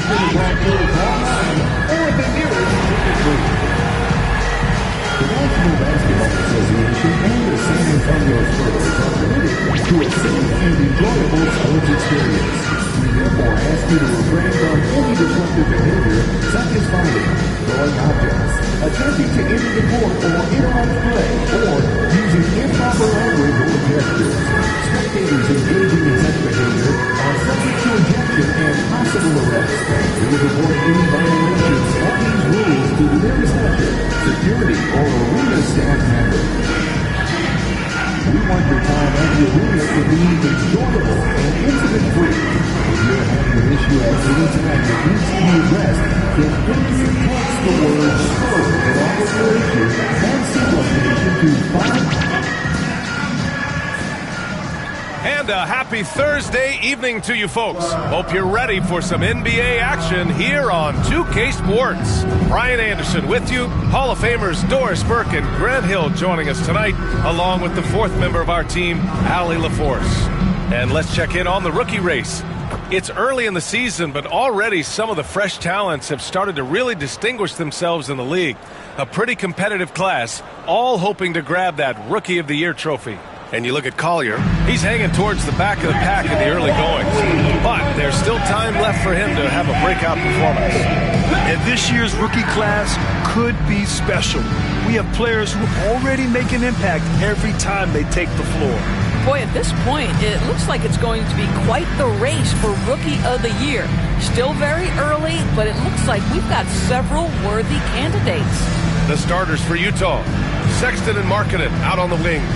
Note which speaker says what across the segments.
Speaker 1: finish on field ball line or the nearest ticket booth. The National Basketball Association and the San Antonio Spurs are committed to a safe and enjoyable sports experience. We therefore ask you to refrain from any disruptive behavior such as fighting, throwing objects, attempting to enter the court or interrupt play, or using improper language or gestures. Spectators engaging in such behavior are subject to ejection and possible arrest. We will report any violations of these rules to the nearest usher, security, or arena staff member. We want your time at the arena to be enjoyable and incident-free. If you're having an issue at any time that needs to be addressed, then please text the word SPUR along with your issue and signal station to 5.
Speaker 2: And a happy Thursday evening to you folks. Hope you're ready for some NBA action here on 2K Sports. Brian Anderson with you. Hall of Famers Doris Burke and Grant Hill joining us tonight, along with the fourth member of our team, Allie LaForce. And let's check in on the rookie race. It's early in the season, but already some of the fresh talents have started to really distinguish themselves in the league. A pretty competitive class, all hoping to grab that Rookie of the Year trophy. And you look at Collier, he's hanging towards the back of the pack in the early goings. But there's still time left for him to have a breakout performance.
Speaker 3: And this year's rookie class could be special. We have players who already make an impact every time they take the floor.
Speaker 4: Boy, at this point, it looks like it's going to be quite the race for Rookie of the Year. Still very early, but it looks like we've got several worthy candidates.
Speaker 2: The starters for Utah, Sexton and Markkanen out on the wings.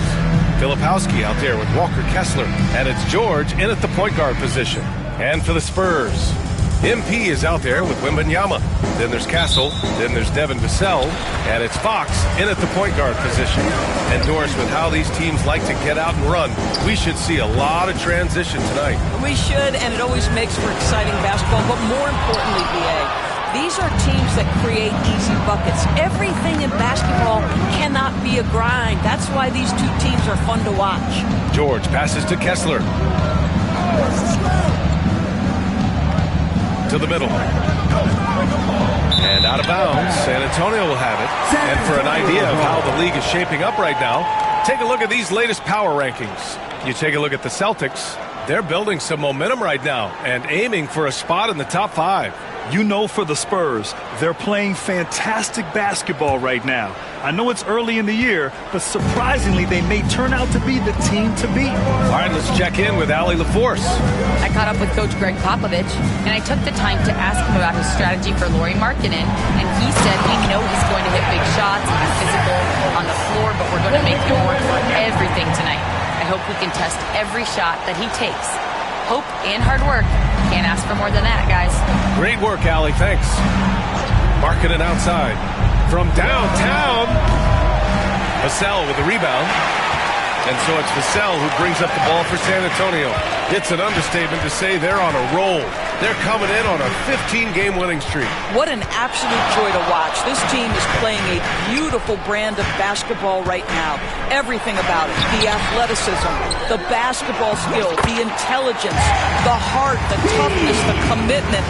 Speaker 2: Filipowski out there with Walker Kessler, and it's George in at the point guard position. And for the Spurs, MP is out there with Wembanyama. Then there's Castle, then there's Devin Vassell, and it's Fox in at the point guard position. And Doris, with how these teams like to get out and run, we should see a lot of transition tonight.
Speaker 4: We should, and it always makes for exciting basketball, but more importantly, BA, these are teams that create easy buckets. Everything in basketball cannot be a grind. That's why these two teams are fun to watch.
Speaker 2: George passes to Kessler. To the middle. And out of bounds. San Antonio will have it. And for an idea of how the league is shaping up right now, take a look at these latest power rankings. You take a look at the Celtics. They're building some momentum right now and aiming for a spot in the top 5.
Speaker 3: You know, for the Spurs, they're playing fantastic basketball right now. I know it's early in the year, but surprisingly, they may turn out to be the team to beat.
Speaker 2: All right, let's check in with Allie LaForce.
Speaker 5: I caught up with Coach Greg Popovich, and I took the time to ask him about his strategy for Lauri Markkanen, and he said we know he's going to hit big shots and be physical on the floor, but we're going to make him work for everything tonight. I hope we can test every shot that he takes. Hope and hard work. Can't ask for more than that, guys.
Speaker 2: Great work, Allie. Thanks. Markkanen outside. From downtown, Vassell with the rebound. And so it's Vassell who brings up the ball for San Antonio. It's an understatement to say they're on a roll. They're coming in on a 15-game winning streak.
Speaker 4: What an absolute joy to watch. This team is playing a beautiful brand of basketball right now. Everything about it. The athleticism, the basketball skill, the intelligence, the heart, the toughness, the commitment.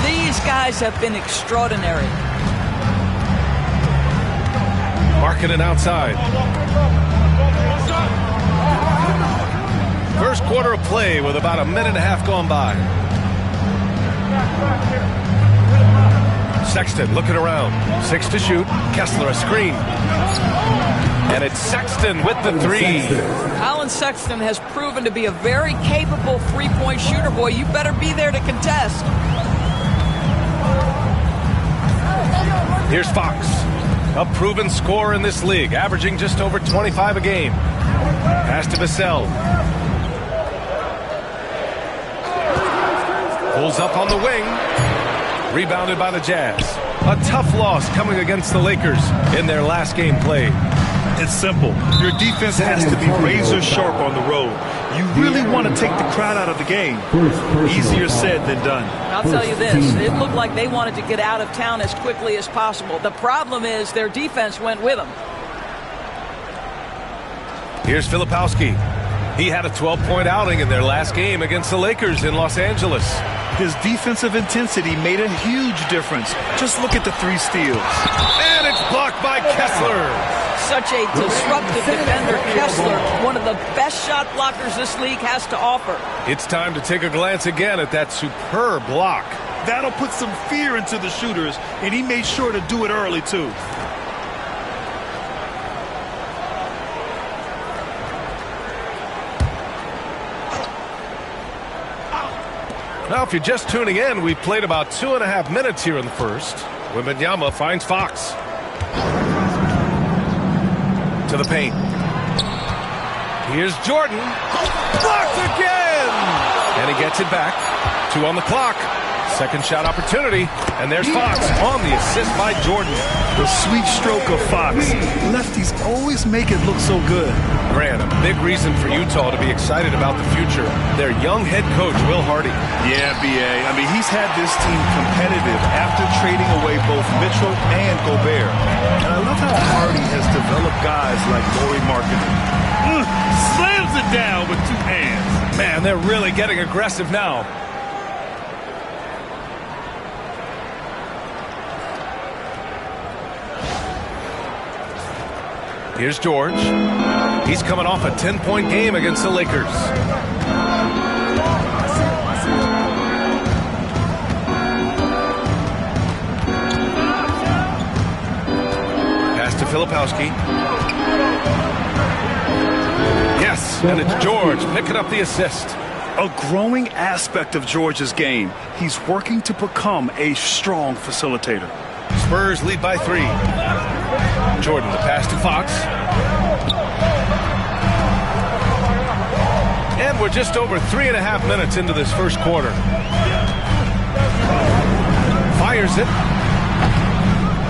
Speaker 4: These guys have been extraordinary.
Speaker 2: Markkanen outside. First quarter of play with about a minute and a half gone by. Sexton looking around. 6 to shoot. Kessler a screen. And it's Sexton with the 3.
Speaker 4: Colin Sexton has proven to be a very capable three-point shooter. Boy, you better be there to contest.
Speaker 2: Here's Fox. A proven scorer in this league, averaging just over 25 a game. Pass to Vassell. Pulls up on the wing. Rebounded by the Jazz. A tough loss coming against the Lakers in their last game played.
Speaker 3: It's simple. Your defense has to be razor sharp on the road. You really want to take the crowd out of the game. Easier said than done.
Speaker 4: I'll tell you this, it looked like they wanted to get out of town as quickly as possible. The problem is their defense went with them.
Speaker 2: Here's Filipowski. He had a 12-point outing in their last game against the Lakers in Los Angeles.
Speaker 3: His defensive intensity made a huge difference. Just look at the 3 steals.
Speaker 2: And it's blocked by Kessler.
Speaker 4: Such a disruptive defender, Kessler, one of the best shot blockers this league has to offer.
Speaker 2: It's time to take a glance again at that superb block.
Speaker 3: That'll put some fear into the shooters, and he made sure to do it early, too.
Speaker 2: Now, if you're just tuning in, we played about 2.5 minutes here in the first. Wembanyama finds Fox. To the paint. Here's Jordan. Blocked again! And he gets it back. 2 on the clock. Second shot opportunity. And there's Fox on the assist by Jordan.
Speaker 3: The sweet stroke of Fox. Lefties always make it look so good.
Speaker 2: Grant, a big reason for Utah to be excited about the future. Their young head coach, Will Hardy.
Speaker 3: Yeah, B.A. I mean, he's had this team competitive after trading away both Mitchell and Gobert. And I love how Hardy has developed guys like Lauri Markkanen. Slams it down with 2 hands.
Speaker 2: Man, they're really getting aggressive now. Here's George. He's coming off a 10-point game against the Lakers. Pass to Filipowski. Yes, and it's George picking up the assist.
Speaker 3: A growing aspect of George's game. He's working to become a strong facilitator.
Speaker 2: Spurs lead by 3. Jordan, the pass to Fox. And we're just over 3.5 minutes into this first quarter. Fires it.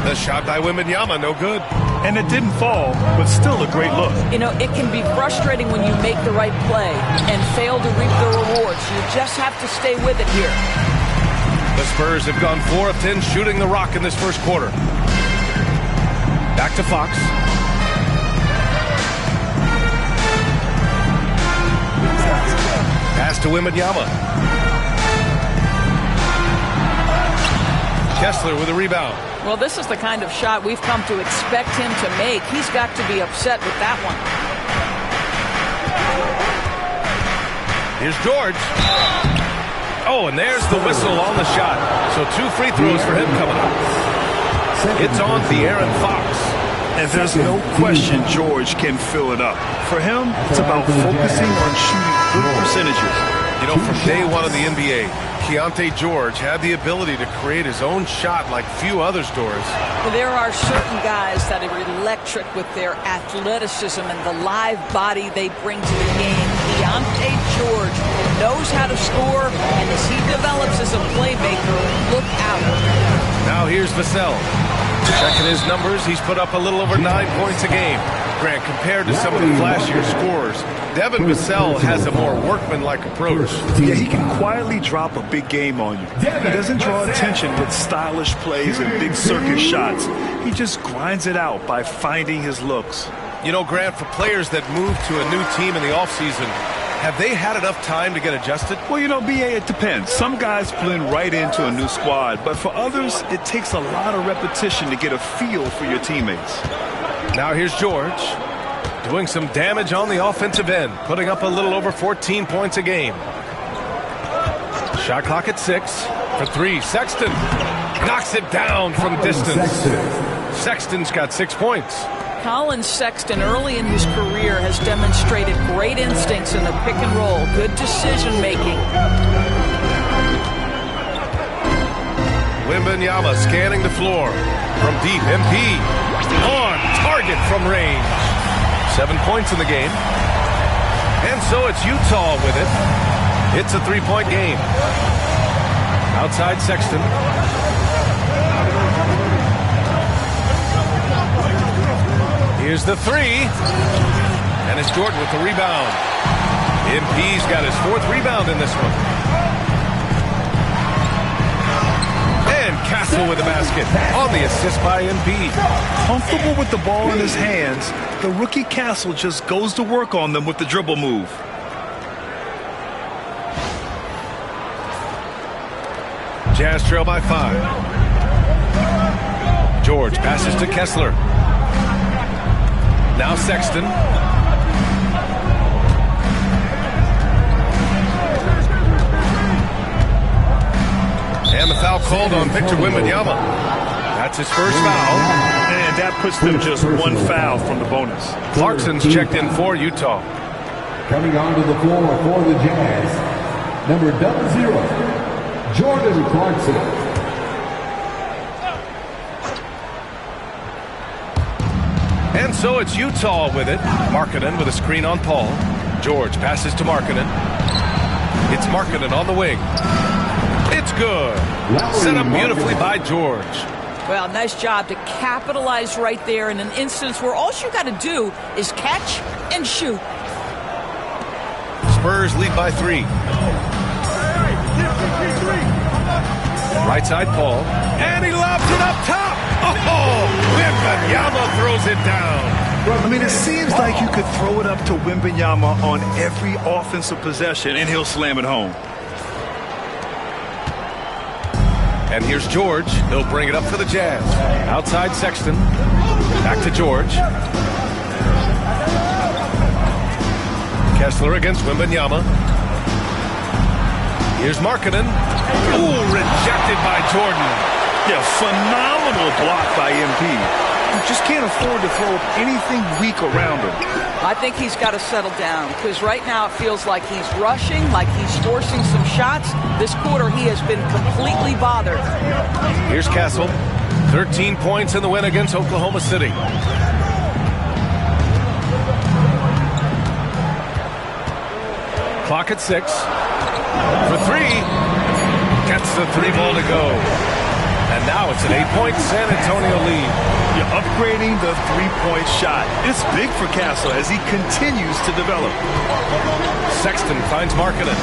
Speaker 2: The shot by Wembanyama, no good.
Speaker 3: And it didn't fall, but still a great look.
Speaker 4: You know, it can be frustrating when you make the right play and fail to reap the rewards. You just have to stay with it here.
Speaker 2: The Spurs have gone 4 of 10 shooting the rock in this first quarter. Back to Fox. Pass to Wembanyama. Kessler with a rebound.
Speaker 4: Well, this is the kind of shot we've come to expect him to make. He's got to be upset with that one.
Speaker 2: Here's George. Oh, and there's the whistle on the shot. So 2 free throws for him coming up. It's on De'Aaron Fox.
Speaker 3: And there's no question George can fill it up. For him, it's about focusing on shooting good percentages.
Speaker 2: You know, from day one of the NBA, Keontae George had the ability to create his own shot like few others, Doris.
Speaker 4: Well, there are certain guys that are electric with their athleticism and the live body they bring to the game. Keontae George knows how to score, and as he develops as a playmaker, look out.
Speaker 2: Now here's Vassell. Checking his numbers, he's put up a little over 9 points a game. Grant, compared to some of the flashier scorers, Devin Vassell has a more workmanlike approach.
Speaker 3: Yeah, he can quietly drop a big game on you. He doesn't draw attention with stylish plays and big circus shots. He just grinds it out by finding his looks.
Speaker 2: You know, Grant, for players that move to a new team in the offseason, have they had enough time to get adjusted?
Speaker 3: Well, you know, B.A., it depends. Some guys blend right into a new squad, but for others, it takes a lot of repetition to get a feel for your teammates.
Speaker 2: Now here's George, doing some damage on the offensive end, putting up a little over 14 points a game. Shot clock at 6 for 3. Sexton knocks it down from distance. Sexton's got 6 points.
Speaker 4: Colin Sexton, early in his career, has demonstrated great instincts in the pick and roll, good decision-making.
Speaker 2: Wembanyama scanning the floor from deep. MP on target from range. 7 points in the game. And so it's Utah with it. It's a 3-point game. Outside Sexton. Here's the 3. And it's Jordan with the rebound. MP's got his 4th rebound in this one. And Castle with the basket on the assist by MP.
Speaker 3: Comfortable with the ball in his hands, the rookie Castle just goes to work on them with the dribble move.
Speaker 2: Jazz trail by 5. George passes to Kessler. Now Sexton. And the foul called on Victor Wembanyama. That's his first foul.
Speaker 3: And that puts them just one foul from the bonus.
Speaker 2: Clarkson's checked in for Utah.
Speaker 1: Coming onto the floor for the Jazz, number 00, Jordan Clarkson.
Speaker 2: And so it's Utah with it. Markkanen with a screen on Paul. George passes to Markkanen. It's Markkanen on the wing. It's good. Set up beautifully by George.
Speaker 4: Well, nice job to capitalize right there in an instance where all you got to do is catch and shoot.
Speaker 2: Spurs lead by 3. Right side, Paul. And he lobs it up top. Oh, Wembanyama throws it down.
Speaker 3: I mean, it seems like you could throw it up to Wembanyama on every offensive possession, and he'll slam it home.
Speaker 2: And here's George. He'll bring it up for the Jazz. Outside Sexton. Back to George. Kessler against Wembanyama. Here's Markkanen. Ooh, rejected by Jordan.
Speaker 3: Yeah, phenomenal block by MP. You just can't afford to throw up anything weak around him.
Speaker 4: I think he's got to settle down because right now it feels like he's rushing, like he's forcing some shots. This quarter he has been completely bothered.
Speaker 2: Here's Castle. 13 points in the win against Oklahoma City. Clock at 6. For 3. Gets the 3 ball to go. And now it's an 8-point San Antonio lead.
Speaker 3: You're upgrading the three-point shot. It's big for Castle as he continues to develop.
Speaker 2: Sexton finds Markkanen.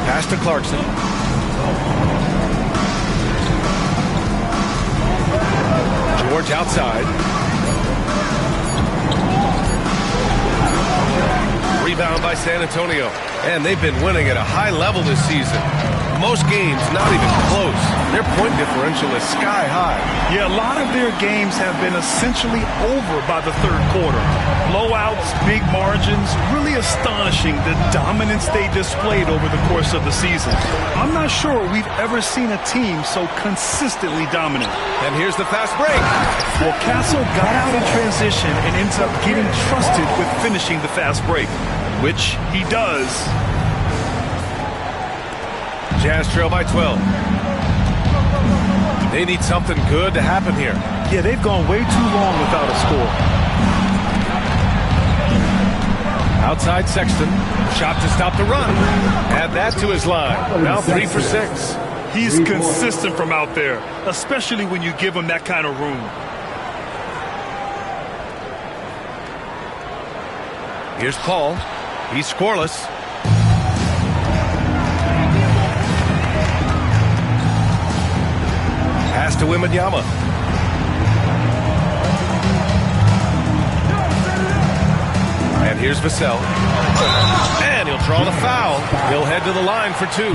Speaker 2: Pass to Clarkson. George outside. Rebound by San Antonio. And they've been winning at a high level this season. Most games not even close. Their point differential is sky high.
Speaker 3: Yeah, a lot of their games have been essentially over by the third quarter. Blowouts, big margins, really astonishing the dominance they displayed over the course of the season. I'm not sure we've ever seen a team so consistently dominant.
Speaker 2: And here's the fast break.
Speaker 3: Well, Castle got out in transition and ends up getting trusted with finishing the fast break, which he does.
Speaker 2: Jazz trail by 12. They need something good to happen here.
Speaker 3: Yeah, they've gone way too long without a score.
Speaker 2: Outside Sexton. Shot to stop the run. Add that to his line. Now 3 for 6.
Speaker 3: He's consistent from out there, especially when you give him that kind of room.
Speaker 2: Here's Paul. He's scoreless. Pass to Wembanyama. And here's Vassell. And he'll draw the foul. He'll head to the line for 2. All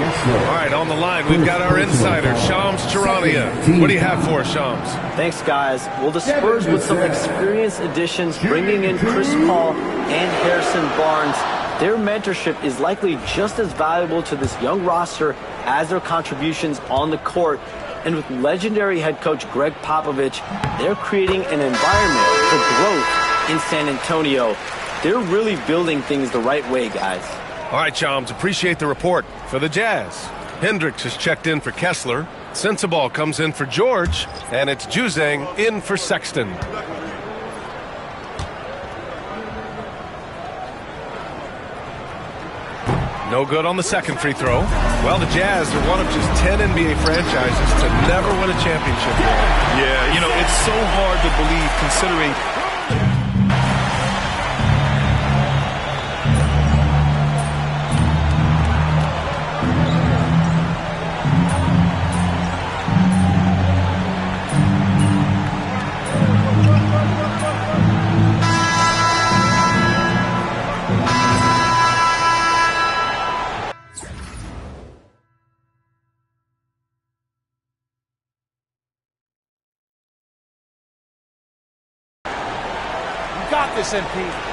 Speaker 2: right, on the line, we've got our insider, Shams Charania. What do you have for us, Shams?
Speaker 6: Thanks, guys. Well, the Spurs with some experienced additions, bringing in Chris Paul and Harrison Barnes, their mentorship is likely just as valuable to this young roster as their contributions on the court. And with legendary head coach Greg Popovich, they're creating an environment for growth in San Antonio. They're really building things the right way, guys.
Speaker 2: All right, Shams, appreciate the report. For the Jazz, Hendricks has checked in for Kessler. Sensabaugh comes in for George. And it's Juzang in for Sexton. No good on the second free throw. Well, the Jazz are one of just 10 NBA franchises to never win a championship.
Speaker 3: Yeah, you know, it's so hard to believe considering
Speaker 7: this, MP.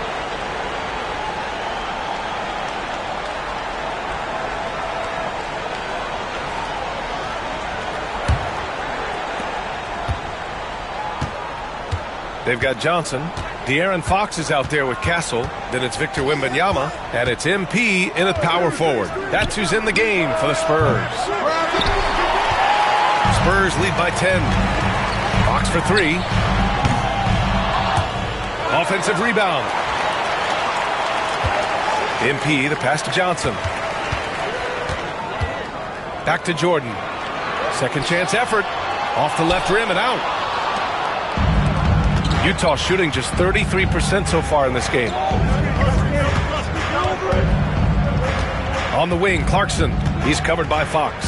Speaker 2: They've got Johnson. De'Aaron Fox is out there with Castle. Then it's Victor Wembanyama. And it's MP in at power forward. That's who's in the game for the Spurs. Spurs lead by 10. Fox for 3. Offensive rebound. MP, the pass to Johnson. Back to Jordan. Second chance effort. Off the left rim and out. Utah shooting just 33% so far in this game. On the wing, Clarkson. He's covered by Fox.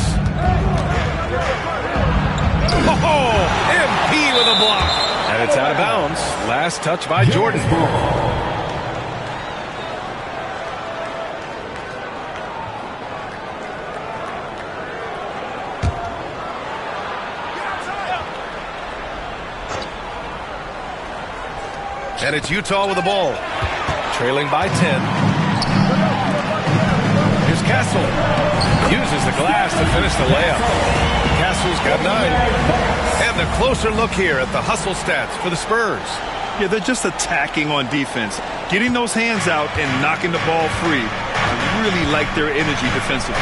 Speaker 2: Oh, MP with a block. And it's out of bounds. Last touch by Jordan. And it's Utah with the ball. Trailing by 10. Here's Castle. Uses the glass to finish the layup. Castle's got 9. And a closer look here at the hustle stats for the Spurs.
Speaker 3: Yeah, they're just attacking on defense. Getting those hands out and knocking the ball free. I really like their energy defensively.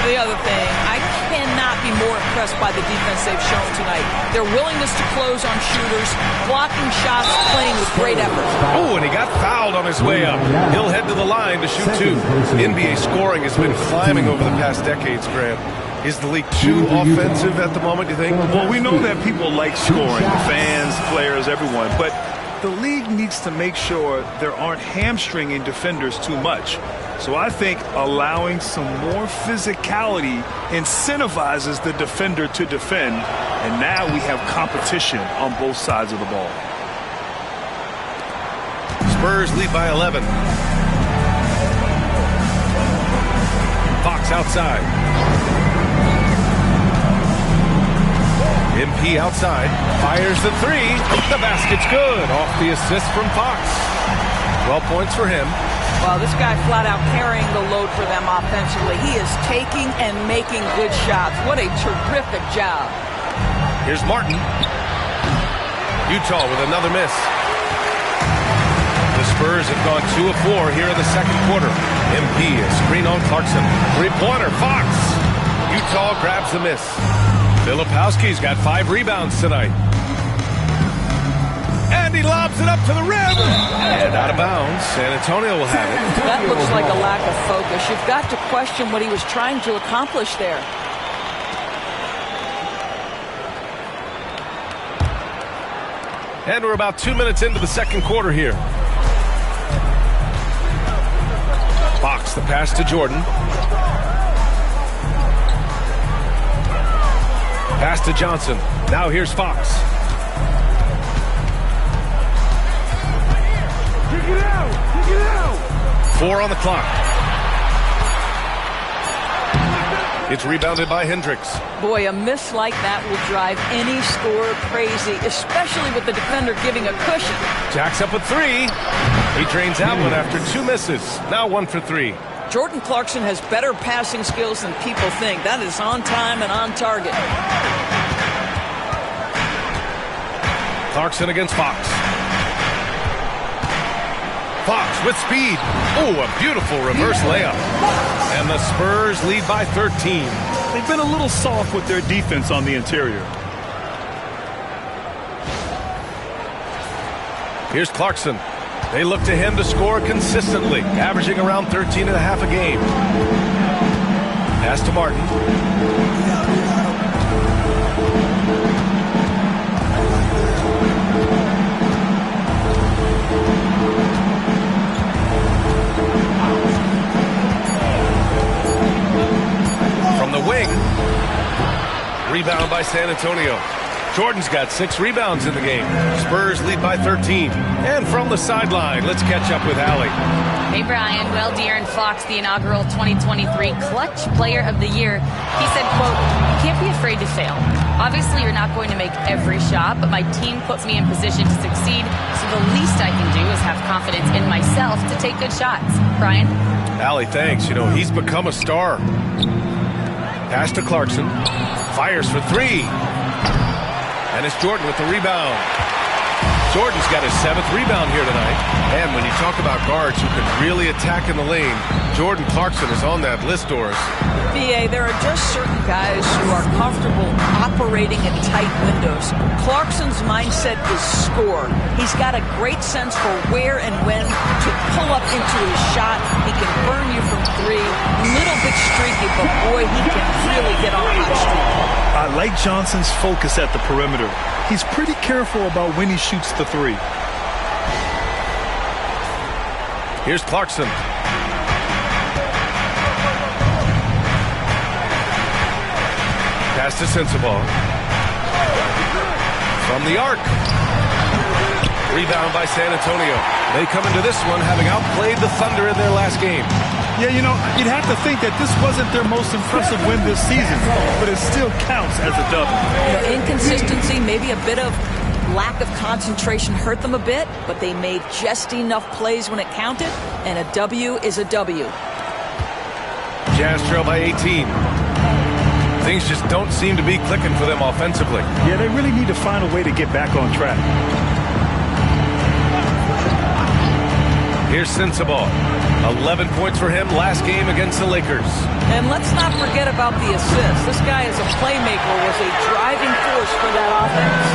Speaker 4: The other thing, I cannot be more impressed by the defense they've shown tonight. Their willingness to close on shooters, blocking shots, playing with great effort.
Speaker 2: Oh, and he got fouled on his way up. He'll head to the line to shoot 2. NBA scoring has been climbing over the past decades, Graham. Is the league too offensive at the moment, you think?
Speaker 3: Well, we know that people like scoring, fans, players, everyone, but the league needs to make sure there aren't hamstringing defenders too much. So I think allowing some more physicality incentivizes the defender to defend, and now we have competition on both sides of the ball.
Speaker 2: Spurs lead by 11. Fox outside. MP outside. Fires the 3. The basket's good. Off the assist from Fox. 12 points for him.
Speaker 4: Well, this guy flat out carrying the load for them offensively. He is taking and making good shots. What a terrific job.
Speaker 2: Here's Martin. Utah with another miss. The Spurs have gone 2 of 4 here in the second quarter. MP, a screen on Clarkson. 3-pointer, Fox. Utah grabs the miss. Filipowski's got 5 rebounds tonight. And he lobs it up to the rim. And out of bounds. San Antonio will have it.
Speaker 4: That looks like a lack of focus. You've got to question what he was trying to accomplish there.
Speaker 2: And we're about 2 minutes into the second quarter here. Fox, the pass to Jordan. Pass to Johnson. Now here's Fox.
Speaker 1: Kick it out! Kick it out!
Speaker 2: 4 on the clock. It's rebounded by Hendricks.
Speaker 4: Boy, a miss like that will drive any scorer crazy, especially with the defender giving a cushion.
Speaker 2: Jacks up with 3. He drains that one after 2 misses. Now 1 for 3.
Speaker 4: Jordan Clarkson has better passing skills than people think. That is on time and on target.
Speaker 2: Clarkson against Fox. Fox with speed. Oh, a beautiful reverse layup. And the Spurs lead by 13.
Speaker 3: They've been a little soft with their defense on the interior.
Speaker 2: Here's Clarkson. They look to him to score consistently, averaging around 13.5 a game. Pass to Martin. From the wing. Rebound by San Antonio. Jordan's got 6 rebounds in the game. Spurs lead by 13. And from the sideline, let's catch up with Allie.
Speaker 5: Hey, Brian. Well, De'Aaron Fox, the inaugural 2023 Clutch Player of the Year, he said, quote, "You can't be afraid to fail. Obviously, you're not going to make every shot, but my team puts me in position to succeed, so the least I can do is have confidence in myself to take good shots." Brian?
Speaker 2: Allie, thanks. You know, he's become a star. Pass to Clarkson. Fires for three. And it's Jordan with the rebound. Jordan's got his 7th rebound here tonight. And when you talk about guards who can really attack in the lane, Jordan Clarkson is on that list, Doris.
Speaker 4: BA, there are just certain guys who are comfortable operating in tight windows. Clarkson's mindset is score. He's got a great sense for where and when to pull up into his shot. He can burn you from three. Little bit streaky, but boy, he can really get on a hot streak.
Speaker 3: I like Johnson's focus at the perimeter. He's pretty careful about when he shoots the three.
Speaker 2: Here's Clarkson. Pass to Sensabaugh. From the arc. Rebound by San Antonio. They come into this one having outplayed the Thunder in their last game.
Speaker 3: Yeah, you know, you'd have to think that this wasn't their most impressive win this season, but it still counts as a W.
Speaker 4: You know, inconsistency, maybe a bit of lack of concentration hurt them a bit, but they made just enough plays when it counted, and a W is a W.
Speaker 2: Jazz trail by 18. Things just don't seem to be clicking for them offensively.
Speaker 3: Yeah, they really need to find a way to get back on track.
Speaker 2: Here's Sensabaugh. 11 points for him last game against the Lakers.
Speaker 4: And let's not forget about the assist. This guy is a playmaker, was a driving force for that offense.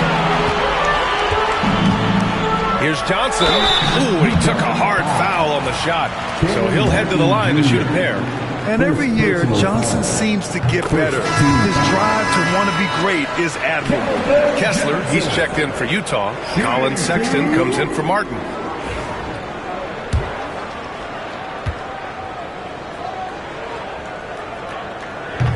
Speaker 2: Here's Johnson. Ooh, he took a hard foul on the shot. So he'll head to the line to shoot a pair.
Speaker 3: And every year, Johnson seems to get better. His drive to want to be great is admirable.
Speaker 2: Kessler, he's checked in for Utah. Colin Sexton comes in for Martin.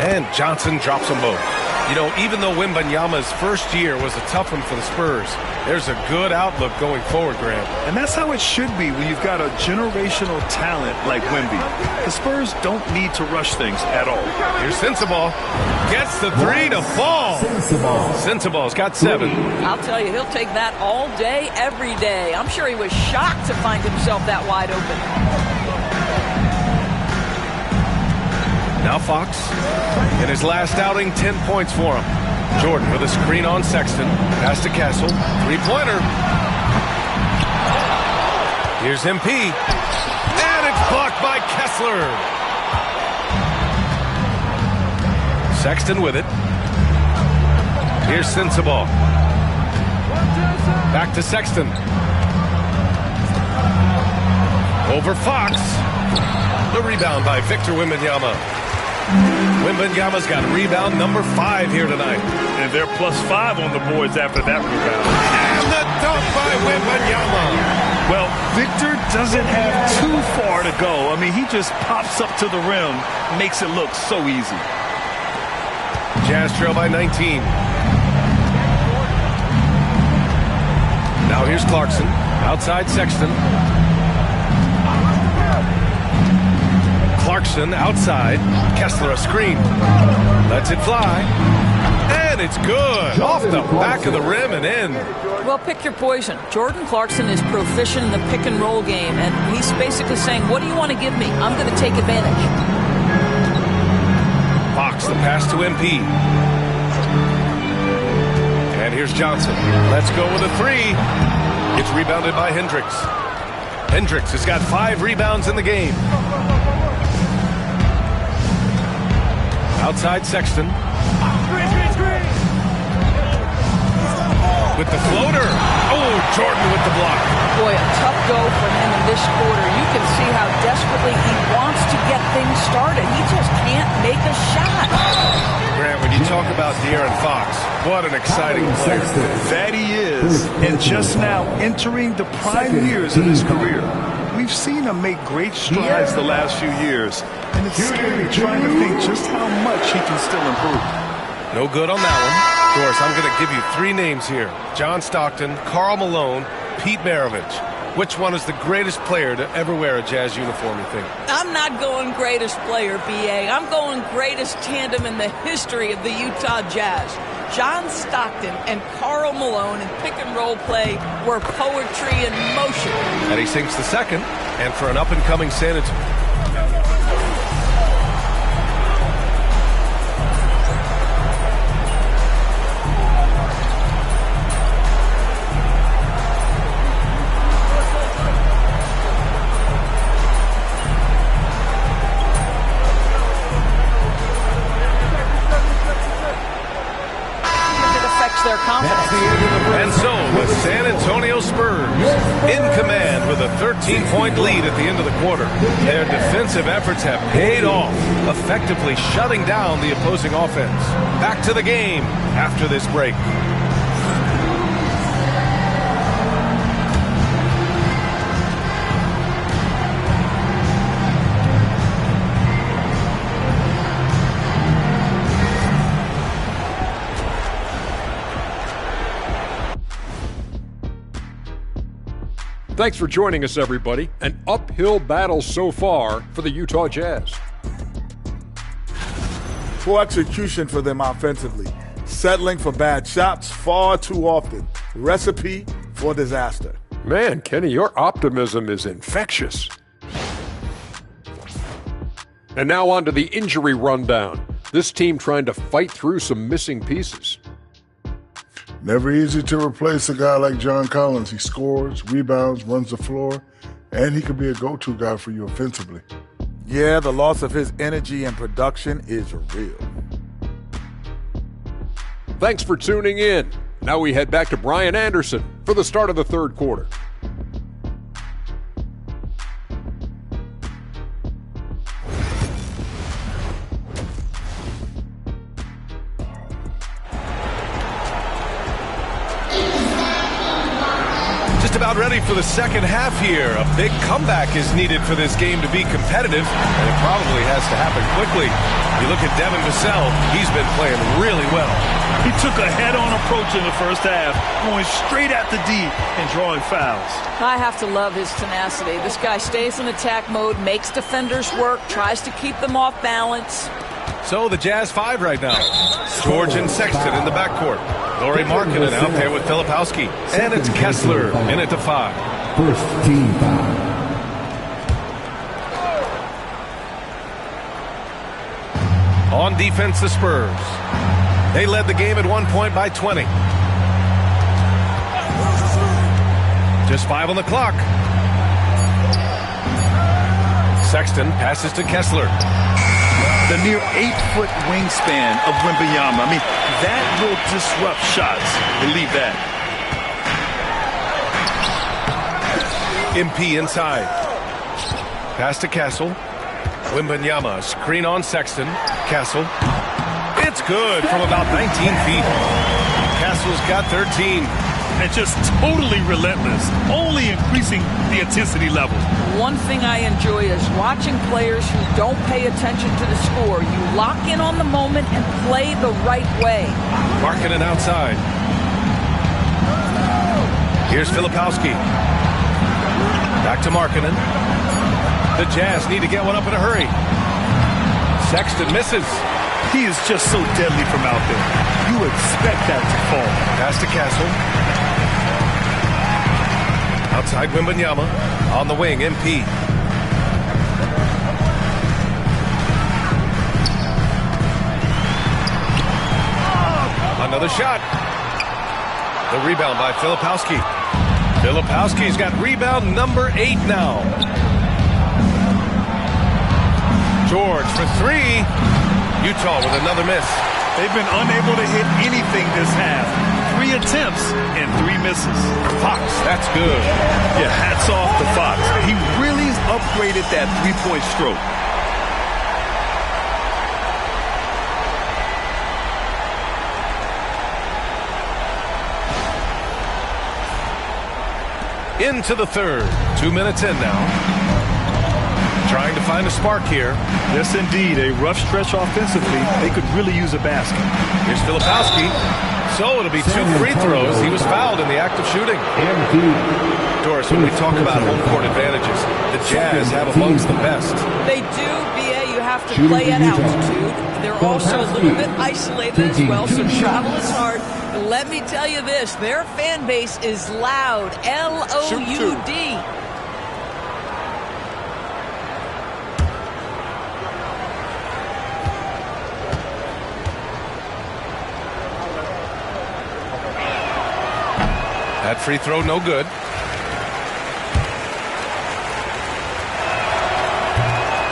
Speaker 2: And Johnson drops them both. You know, even though Wembanyama's first year was a tough one for the Spurs, there's a good outlook going forward, Graham.
Speaker 3: And that's how it should be when you've got a generational talent like Wemby. The Spurs don't need to rush things at all.
Speaker 2: Here's Sensabaugh. Gets the three to fall. Sensabaugh's got 7.
Speaker 4: I'll tell you, he'll take that all day, every day. I'm sure he was shocked to find himself that wide open.
Speaker 2: Now Fox, in his last outing, 10 points for him. Jordan with a screen on Sexton. Pass to Castle. Three-pointer. Here's MP. And it's blocked by Kessler. Sexton with it. Here's Sensabaugh. Back to Sexton. Over Fox. The rebound by Victor Wembanyama. Wembanyama's got rebound number 5 here tonight.
Speaker 3: And they're +5 on the boards after that rebound.
Speaker 2: And the dunk by Wembanyama.
Speaker 3: Well, Victor doesn't have too far to go. I mean, he just pops up to the rim, makes it look so easy.
Speaker 2: Jazz trail by 19. Now here's Clarkson. Outside Sexton. Clarkson outside. Kessler a screen. Lets it fly. And it's good. Off the back of the rim and in.
Speaker 4: Well, pick your poison. Jordan Clarkson is proficient in the pick and roll game, and he's basically saying, what do you want to give me? I'm going to take advantage.
Speaker 2: Fox the pass to MP. And here's Johnson. Let's go with a 3. It's rebounded by Hendricks. Hendricks has got 5 rebounds in the game. Outside Sexton. With the floater. Oh, Jordan with the block.
Speaker 4: Boy, a tough go for him in this quarter. You can see how desperately he wants to get things started. He just can't make a shot.
Speaker 2: Grant, when you talk about De'Aaron Fox, what an exciting player.
Speaker 3: That he is, and just now entering the prime years of his career. We've seen him make great strides the last few years, and it's scary trying to think just how much he can still improve.
Speaker 2: No good on that one. Doris, I'm going to give you 3 names here. John Stockton, Karl Malone, Pete Maravich. Which one is the greatest player to ever wear a Jazz uniform, you think?
Speaker 4: I'm not going greatest player, B.A. I'm going greatest tandem in the history of the Utah Jazz. John Stockton and Karl Malone in pick-and-roll play were poetry in motion.
Speaker 2: And he sinks the second, and for an up-and-coming San Antonio.
Speaker 4: Their confidence.
Speaker 2: And so the San Antonio Spurs in command with a 13-point lead at the end of the quarter. Their defensive efforts have paid off, effectively shutting down the opposing offense. Back to the game after this break.
Speaker 7: Thanks for joining us, everybody. An uphill battle so far for the Utah Jazz.
Speaker 8: Poor execution for them offensively. Settling for bad shots far too often. Recipe for disaster.
Speaker 7: Man, Kenny, your optimism is infectious. And now on to the injury rundown. This team trying to fight through some missing pieces.
Speaker 1: Never easy to replace a guy like John Collins. He scores, rebounds, runs the floor, and he could be a go-to guy for you offensively.
Speaker 8: Yeah, the loss of his energy and production is real.
Speaker 7: Thanks for tuning in. Now we head back to Brian Anderson for the start of the third quarter.
Speaker 2: About ready for the second half here. A big comeback is needed for this game to be competitive, and it probably has to happen quickly. You look at Devin Vassell, he's been playing really well.
Speaker 3: He took a head-on approach in the first half, going straight at the D and drawing fouls.
Speaker 4: I have to love his tenacity. This guy stays in attack mode, makes defenders work, tries to keep them off balance.
Speaker 2: So the Jazz 5 right now. George and Sexton in the backcourt. Lauri Markkanen out there with Filipowski. And it's Kessler in it to 5.
Speaker 1: First team foul.
Speaker 2: On defense, the Spurs. They led the game at 1 point by 20. Just 5 on the clock. Sexton passes to Kessler.
Speaker 3: The near 8-foot wingspan of Wembanyama. I mean, that will disrupt shots. Believe that.
Speaker 2: MP inside. Pass to Castle. Wembanyama, screen on Sexton. Castle. It's good from about 19 feet. Castle's got 13.
Speaker 3: And just totally relentless, only increasing the intensity level.
Speaker 4: One thing I enjoy is watching players who don't pay attention to the score. You lock in on the moment and play the right way.
Speaker 2: Markkanen outside. Here's Filipowski. Back to Markkanen. The Jazz need to get one up in a hurry. Sexton misses.
Speaker 3: He is just so deadly from out there. You expect that to fall.
Speaker 2: Pass to Castle. Outside Wembanyama. On the wing, MP. Another shot. The rebound by Filipowski. Filipowski's got rebound number 8 now. George for 3. Utah with another miss.
Speaker 3: They've been unable to hit anything this half. 3 attempts and 3 misses.
Speaker 2: Fox, that's good.
Speaker 3: Yeah, hats off to Fox. He really has upgraded that three-point stroke.
Speaker 2: Into the third. 2 minutes in now. Trying to find a spark here.
Speaker 3: Yes, indeed. A rough stretch offensively. They could really use a basket.
Speaker 2: Here's Filipowski. So it'll be 2 free throws. He was fouled in the act of shooting. Doris, when we talk about home court advantages, the Jazz have amongst the best.
Speaker 4: They do, BA. You have to play at altitude. They're also a little bit isolated as well, so travel is hard. But let me tell you this, their fan base is loud. L-O-U-D.
Speaker 2: That free throw, no good.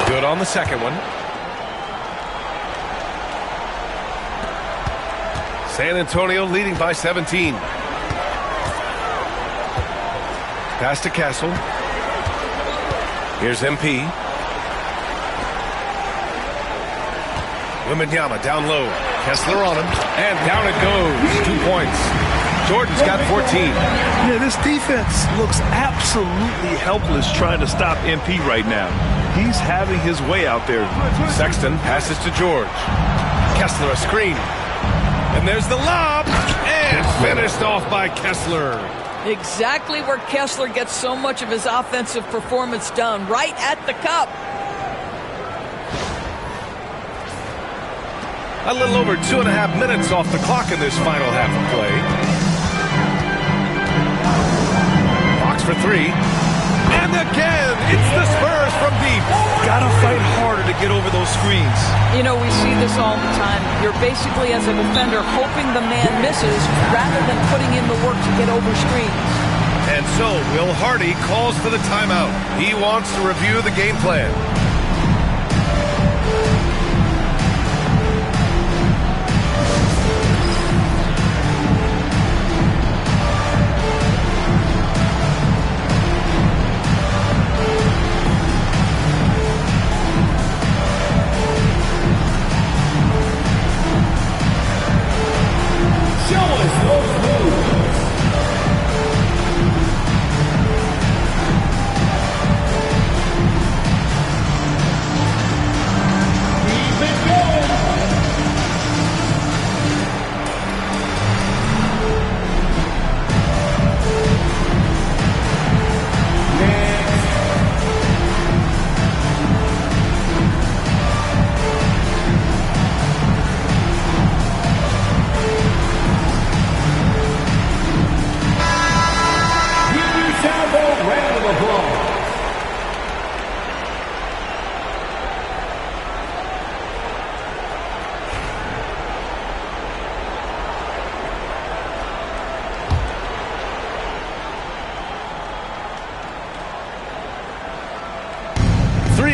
Speaker 2: Good on the second one. San Antonio leading by 17. Pass to Castle. Here's MP. Wembanyama down low. Kessler on him. And down it goes. 2 points. Jordan's got 14.
Speaker 3: Yeah, this defense looks absolutely helpless trying to stop MP right now. He's having his way out there.
Speaker 2: Sexton passes to George. Kessler a screen. And there's the lob. And finished off by Kessler.
Speaker 4: Exactly where Kessler gets so much of his offensive performance done, right at the cup.
Speaker 2: A little over 2.5 minutes off the clock in this final half of play. Fox for three. And again, it's the Spurs from deep.
Speaker 3: Gotta fight harder to get over those screens.
Speaker 4: You know, we see this all the time. You're basically, as a defender, hoping the man misses rather than putting in the work to get over screens.
Speaker 2: And so, Will Hardy calls for the timeout. He wants to review the game plan.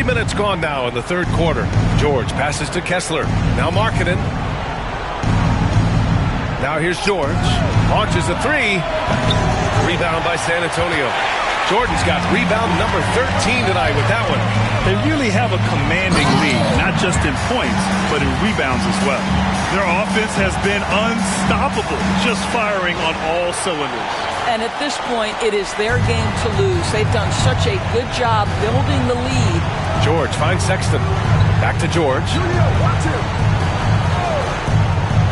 Speaker 2: Minutes gone now in the third quarter. George passes to Kessler. Now Markkanen. Now here's George. Launches a three. Rebound by San Antonio. Jordan's got rebound number 13 tonight with that one.
Speaker 3: They really have a commanding lead, not just in points, but in rebounds as well. Their offense has been unstoppable, just firing on all cylinders.
Speaker 4: And at this point, it is their game to lose. They've done such a good job building the lead.
Speaker 2: George finds Sexton. Back to George.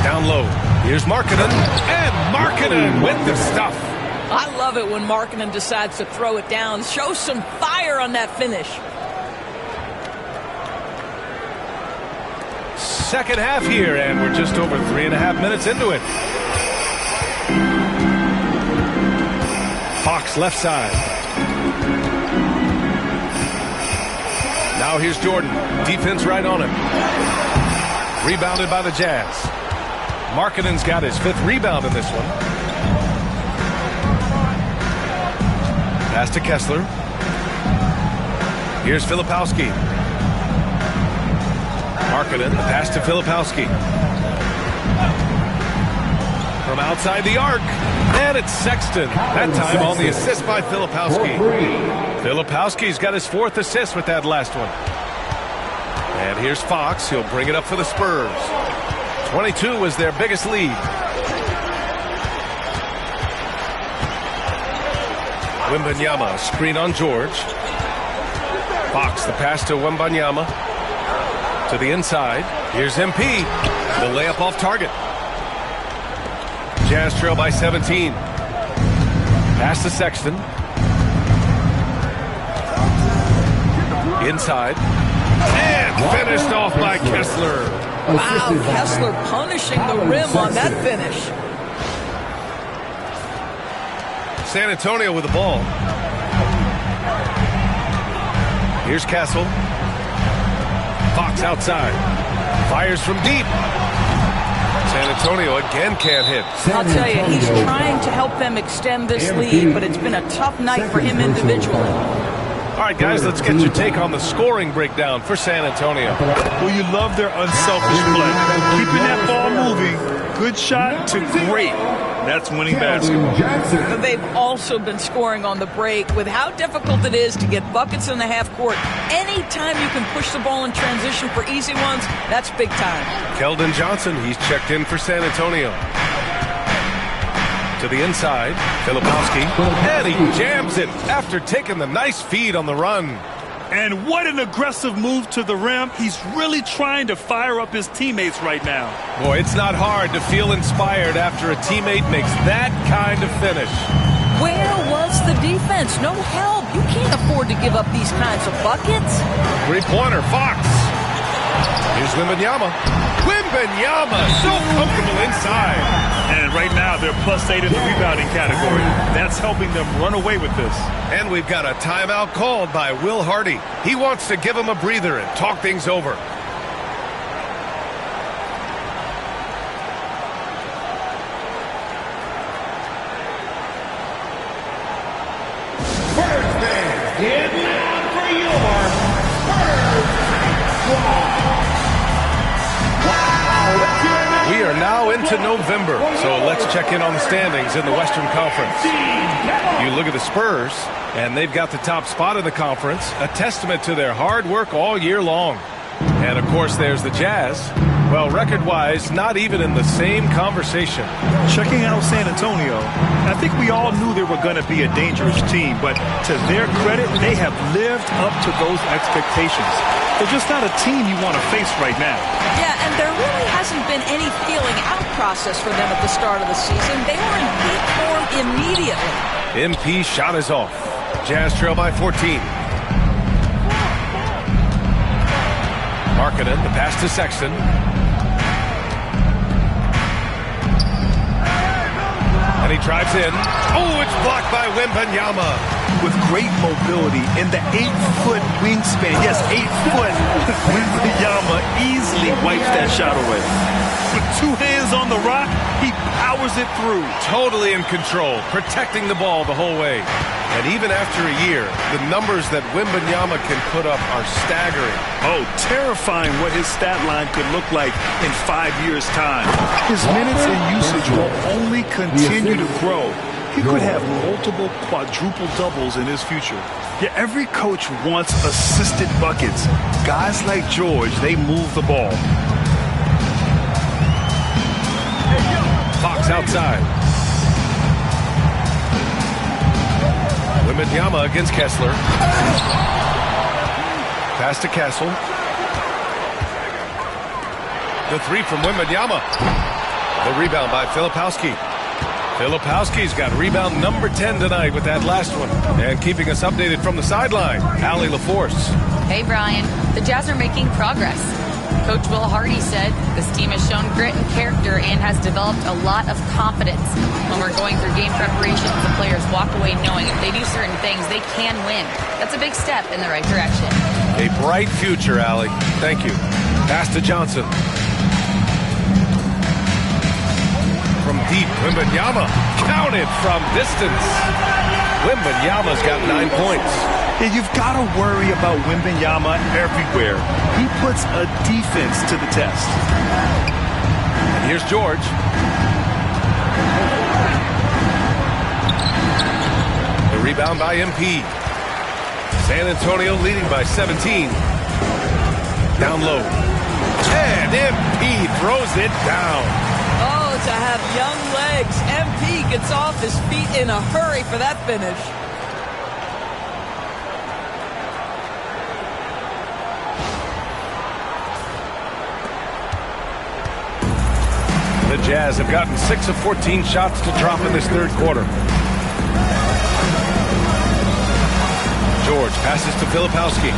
Speaker 2: Down low. Here's Markkanen. And Markkanen with the stuff.
Speaker 4: I love it when Markkanen decides to throw it down. Show some fire on that finish.
Speaker 2: Second half here, and we're just over 3.5 minutes into it. Fox left side. Now here's Jordan. Defense right on him. Rebounded by the Jazz. Markkanen's got his 5th rebound in this one. Pass to Kessler. Here's Filipowski. Markkanen, the pass to Filipowski. From outside the arc. And it's Sexton. That time on the assist by Filipowski. Filipowski's got his 4th assist with that last one. And here's Fox. He'll bring it up for the Spurs. 22 was their biggest lead. Wembanyama, screen on George. Fox, the pass to Wembanyama. To the inside. Here's MP. The layup off target. Jazz trail by 17. Pass to Sexton. Inside. And finished off by Kessler.
Speaker 4: Wow, Kessler punishing the rim on that finish.
Speaker 2: San Antonio with the ball. Here's Castle. Fox outside. Fires from deep. San Antonio again can't hit.
Speaker 4: I'll tell you, he's trying to help them extend this lead, but it's been a tough night for him individually.
Speaker 2: All right, guys, let's get your take on the scoring breakdown for San Antonio.
Speaker 3: Well, you love their unselfish play. Keeping that ball moving, good shot to great. That's winning basketball.
Speaker 4: But they've also been scoring on the break with how difficult it is to get buckets in the half court. Anytime you can push the ball in transition for easy ones, that's big time.
Speaker 2: Keldon Johnson, he's checked in for San Antonio. To the inside, Filipowski, and he jams it after taking the nice feed on the run.
Speaker 3: And what an aggressive move to the rim. He's really trying to fire up his teammates right now.
Speaker 2: Boy, it's not hard to feel inspired after a teammate makes that kind of finish.
Speaker 4: Where was the defense? No help. You can't afford to give up these kinds of buckets.
Speaker 2: Three-pointer, Fox. Here's Wembanyama. Wembanyama, so comfortable inside.
Speaker 3: And right now, they're +8 in the rebounding category. That's helping them run away with this.
Speaker 2: And we've got a timeout called by Will Hardy. He wants to give him a breather and talk things over.
Speaker 1: First man, get loud for your first squad.
Speaker 2: We are now into November, so let's check in on the standings in the Western Conference. You look at the Spurs, and they've got the top spot in the conference, a testament to their hard work all year long. And, of course, there's the Jazz. Well, record-wise, not even in the same conversation.
Speaker 3: Checking out San Antonio, I think we all knew they were going to be a dangerous team, but to their credit, they have lived up to those expectations. They're just not a team you want to face right now.
Speaker 4: Yeah, and there really hasn't been any feeling out process for them at the start of the season. They were in peak form immediately.
Speaker 2: MP shot is off. Jazz trail by 14. Markkanen, the pass to Sexton. And he drives in. Oh, it's blocked by Wembanyama.
Speaker 3: With great mobility in the 8-foot wingspan. Yes, 8 foot. Wembanyama easily wipes that shot away. With 2 hands on the rock, he powers it through.
Speaker 2: Totally in control, protecting the ball the whole way. And even after a year, the numbers that Wembanyama can put up are staggering.
Speaker 3: Oh, terrifying what his stat line could look like in 5 years' time. His minutes and usage will only continue to grow. He could have multiple quadruple doubles in his future. Yeah, every coach wants assisted buckets. Guys like George, they move the ball.
Speaker 2: Fox outside. Wembanyama against Kessler. Pass to Castle. The three from Wembanyama. The rebound by Filipowski. Filipowski's got rebound number 10 tonight with that last one. And keeping us updated from the sideline, Allie LaForce.
Speaker 5: Hey, Brian. The Jazz are making progress. Coach Will Hardy said this team has shown grit and character and has developed a lot of confidence. When we're going through game preparations, the players walk away knowing if they do certain things, they can win. That's a big step in the right direction.
Speaker 2: A bright future, Allie. Thank you. Pass to Johnson. From deep, Wembanyama counted from distance. Wembanyama's got 9 points.
Speaker 3: Yeah, you've got to worry about Wembanyama everywhere. He puts a defense to the test.
Speaker 2: And here's George. The rebound by MP. San Antonio leading by 17. Down low. And MP throws it down.
Speaker 4: Oh, to have young legs. MP gets off his feet in a hurry for that finish.
Speaker 2: The Jazz have gotten 6 of 14 shots to drop in this third quarter. George passes to Filipowski.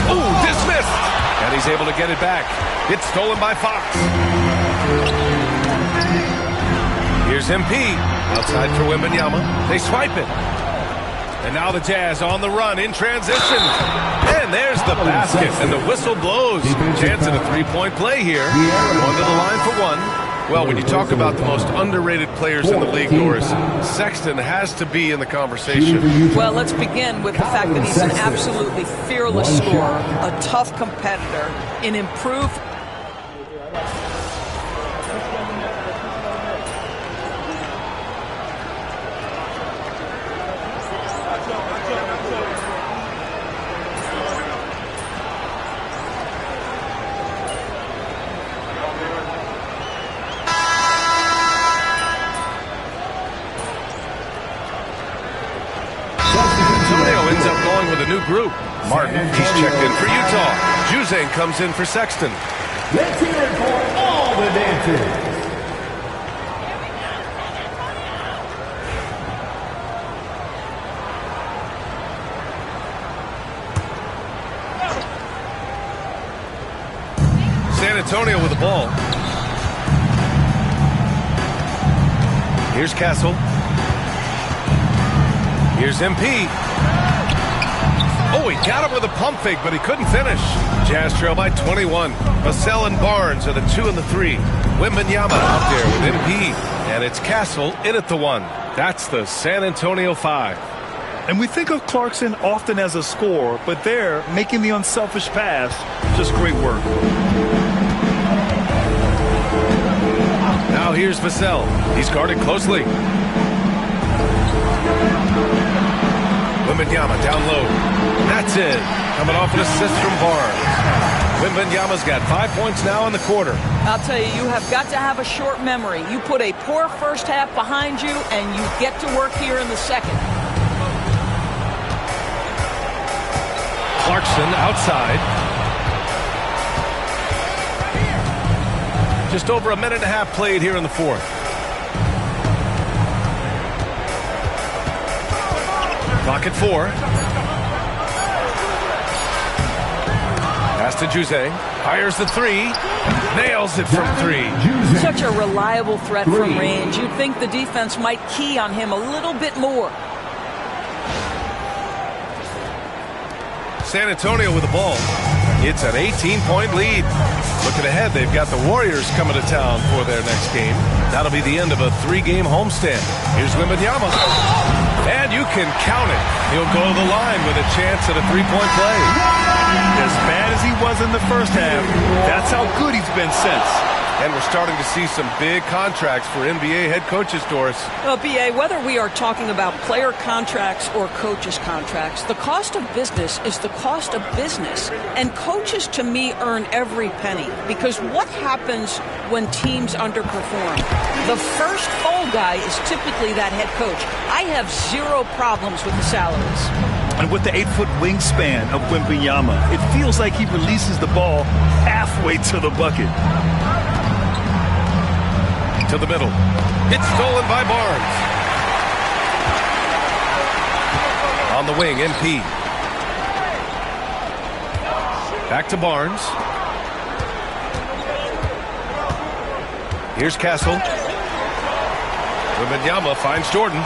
Speaker 2: Ooh, dismissed. And he's able to get it back. It's stolen by Fox. Here's MP. Outside for Wembanyama. They swipe it. And now the Jazz on the run in transition. And there's the basket. And the whistle blows. Chance at a three-point play here. Going to the line for one. Well, when you talk about the most underrated players in the league, Doris, Sexton has to be in the conversation.
Speaker 4: Well, let's begin with the fact that he's an absolutely fearless scorer, a tough competitor, an improved...
Speaker 2: with a new group. Martin, he's checked in for Utah. Juzang comes in for Sexton.
Speaker 1: Let's hear it for all the dancers.
Speaker 2: San Antonio with the ball. Here's Castle. Here's MP. Oh, he got him with a pump fake, but he couldn't finish. Jazz trail by 21. Vassell and Barnes are the 2 and the 3. Wembanyama out there with MP. And it's Castle in at the 1. That's the San Antonio 5.
Speaker 3: And we think of Clarkson often as a scorer, but there, making the unselfish pass, just great work.
Speaker 2: Now here's Vassell. He's guarded closely. Wembanyama down low. That's it. Coming off an assist from Barnes. Wembanyama's got 5 points now in the quarter.
Speaker 4: I'll tell you, you have got to have a short memory. You put a poor first half behind you, and you get to work here in the second.
Speaker 2: Clarkson outside. Just over a minute and a half played here in the fourth. Clock at 4. Pass to Juzang. Fires the 3. Nails it from 3.
Speaker 4: Such a reliable threat from range. You'd think the defense might key on him a little bit more.
Speaker 2: San Antonio with the ball. It's an 18-point lead. Looking ahead, they've got the Warriors coming to town for their next game. That'll be the end of a 3-game homestand. Here's Wembanyama. And you can count it. He'll go to the line with a chance at a 3-point play.
Speaker 3: As bad as he was in the first half, that's how good he's been since.
Speaker 2: And we're starting to see some big contracts for NBA head coaches, Doris.
Speaker 4: Well, B.A., whether we are talking about player contracts or coaches' contracts, the cost of business is the cost of business. And coaches, to me, earn every penny. Because what happens when teams underperform? The first fall guy is typically that head coach. I have zero problems with the salaries.
Speaker 3: And with the 8-foot wingspan of Wembanyama, it feels like he releases the ball halfway to the bucket.
Speaker 2: To the middle. It's stolen by Barnes. On the wing, MP. Back to Barnes. Here's Castle. Wembanyama finds Jordan.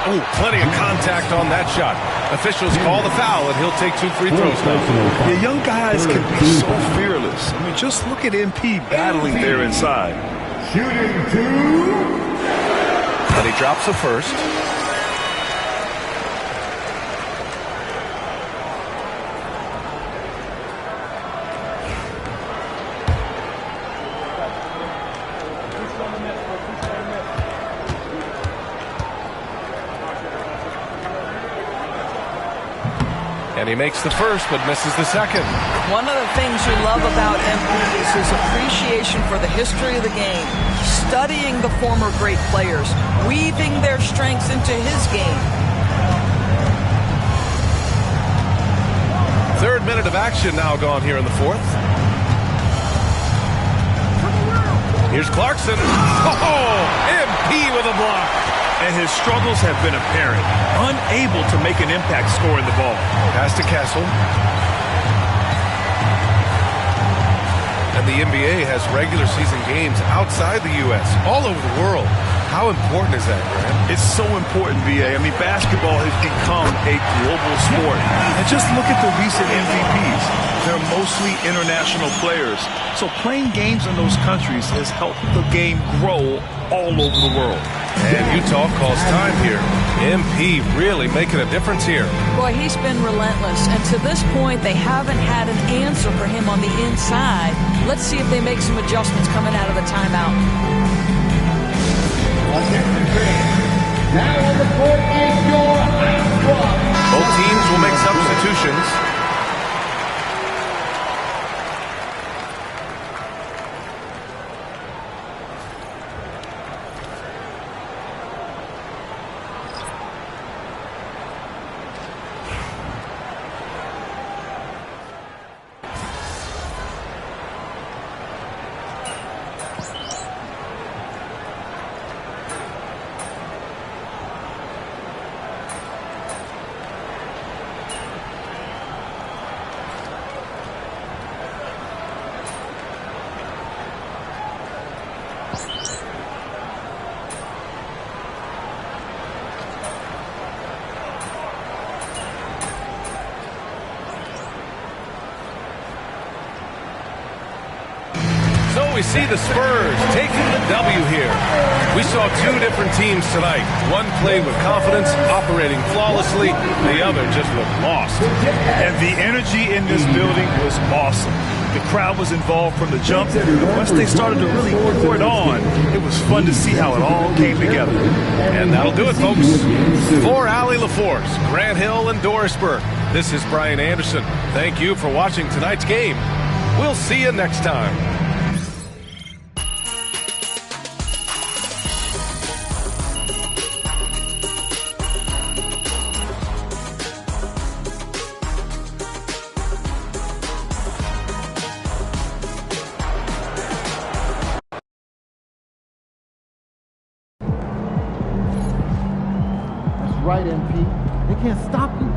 Speaker 2: Oh, plenty of contact on that shot. Officials call the foul, and he'll take 2 free throws now.
Speaker 3: The young guys can be so fearless. I mean, just look at MP battling there inside.
Speaker 1: Shooting 2.
Speaker 2: And he drops the first. And he makes the first, but misses the second.
Speaker 4: One of the things you love about MP is his appreciation for the history of the game, studying the former great players, weaving their strengths into his game.
Speaker 2: Third minute of action now gone here in the fourth. Here's Clarkson. Oh, MP with a block.
Speaker 3: and his struggles have been apparent. Unable to make an impact scoring the ball.
Speaker 2: Pass to Kessel. And the NBA has regular season games outside the U.S., all over the world. How important is that, Grant?
Speaker 3: It's so important, VA. I mean, basketball has become a global sport. And just look at the recent MVPs. They're mostly international players. So playing games in those countries has helped the game grow all over the world.
Speaker 2: And Utah calls time here. MP really making a difference here.
Speaker 4: Boy, he's been relentless. And to this point, they haven't had an answer for him on the inside. Let's see if they make some adjustments coming out of the timeout.
Speaker 1: Now on the court is your club.
Speaker 2: Both teams will make substitutions. We see the Spurs taking the W here. We saw two different teams tonight. One played with confidence, operating flawlessly. The other just looked lost.
Speaker 3: And the energy in this building was awesome. The crowd was involved from the jump. Once they started to really pour it on, it was fun to see how it all came together.
Speaker 2: And that'll do it, folks. For Allie LaForce, Grant Hill, and Doris Burke, this is Brian Anderson. Thank you for watching tonight's game. We'll see you next time.
Speaker 9: Right, MP. They can't stop you.